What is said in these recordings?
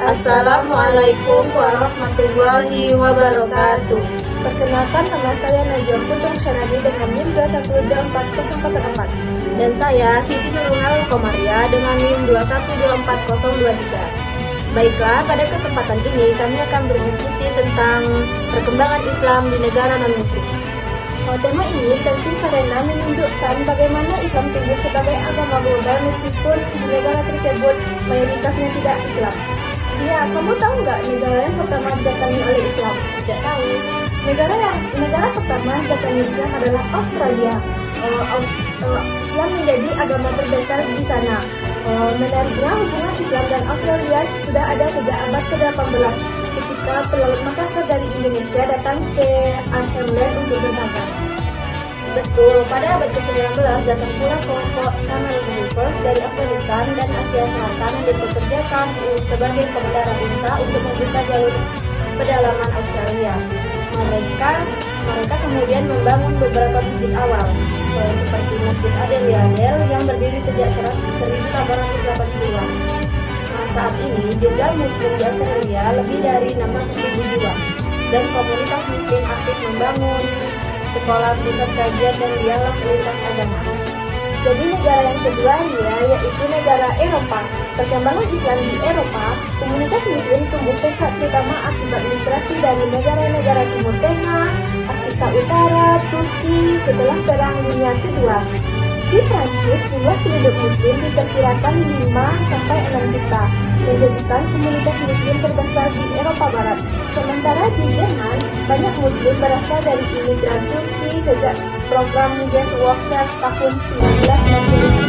Assalamualaikum warahmatullahi wabarakatuh. Perkenalkan, nama saya Najwa Putra Khenadi dengan NIM 2124004. Dan saya Siti Nurul Komaria dengan NIM 2124023. Baiklah, pada kesempatan ini kami akan berdiskusi tentang perkembangan Islam di negara non-Muslim. Tema ini penting karena menunjukkan bagaimana Islam tumbuh sebagai agama global meskipun di negara tersebut mayoritasnya tidak Islam. Ya, kamu tahu nggak negara yang pertama didatangi oleh Islam? Tidak tahu. Negara pertama didatangi Islam adalah Australia. Islam menjadi agama terbesar di sana. Menariknya, hubungan Islam dan Australia sudah ada sejak abad ke-18 ketika pelaut Makassar dari Indonesia datang ke Arnhem untuk berdagang. Betul, pada abad ke-19 datang pula kelompok Camel Rovers dari Afghanistan dan Asia Selatan yang dipekerjakan sebagai pengendara unta untuk membuka jalur pedalaman Australia. Mereka kemudian membangun beberapa masjid awal, seperti Masjid Adel yang berdiri sejak 1880-an. Saat ini jumlah Muslim di Australia lebih dari 600.000 jiwa, dan komunitas Muslim aktif membangun sekolah, pusat kajian, dan dialog lintas agama. Jadi negara yang kedua yaitu negara Eropa. Perkembangan Islam di Eropa, komunitas Muslim tumbuh pesat terutama akibat migrasi dari negara-negara Timur Tengah, Afrika Utara, Turki setelah Perang Dunia Kedua. Di Prancis, jumlah penduduk Muslim diperkirakan 5-6 juta, menjadikan komunitas Muslim terbesar di Eropa Barat. Sementara di Jerman, banyak Muslim berasal dari imigran Turki sejak program Migrant Workers tahun 1960.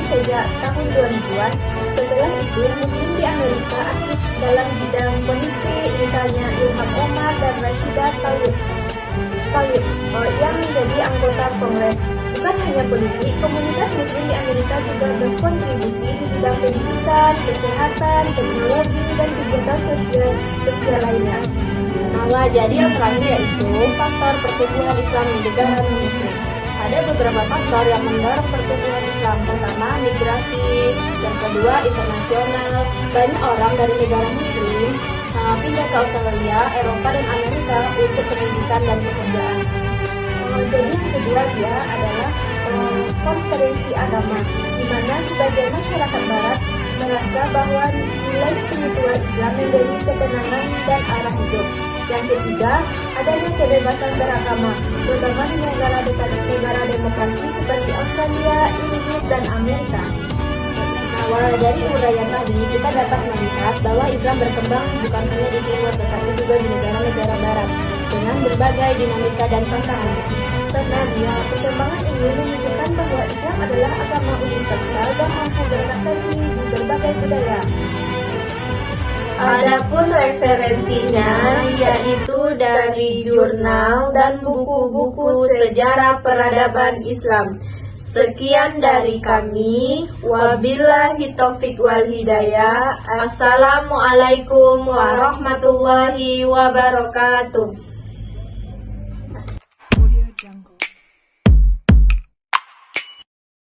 Sejak tahun 2000-an. Setelah itu, Muslim di Amerika aktif dalam bidang politik, misalnya Ilham Omar dan Rashida Tlaib yang menjadi anggota Kongres. Bukan hanya politik, komunitas Muslim di Amerika juga berkontribusi di bidang pendidikan, kesehatan, teknologi, dan kegiatan sosial lainnya. Nah, jadi yang terakhir yaitu faktor pertumbuhan Islam di negara non-Muslim. Ada beberapa faktor yang mendorong pertumbuhan Islam. Pertama, migrasi. Yang kedua, internasional. Banyak orang dari negara Muslim pindah ke Australia, Eropa, dan Amerika untuk pendidikan dan pekerjaan. Jadi yang kedua adalah konferensi agama, di mana sebagian masyarakat Barat merasa bahwa nilai spiritual Islam memberi ketenangan dan arah hidup. Yang ketiga, adanya kebebasan beragama, terutama di negara demokrasi seperti Australia, Inggris, dan Amerika. Dari uraian tadi, kita dapat melihat bahwa Islam berkembang bukan hanya di timur, tetapi juga di negara-negara barat, dengan berbagai dinamika dan tantangan. Sebenarnya, perkembangan ini menunjukkan bahwa Islam adalah agama universal dan mampu beradaptasi di berbagai budaya. Adapun referensinya yaitu dari jurnal dan buku-buku sejarah peradaban Islam. Sekian dari kami. Wabillahi taufik wal hidayah. Assalamualaikum warahmatullahi wabarakatuh. Audio Jungle.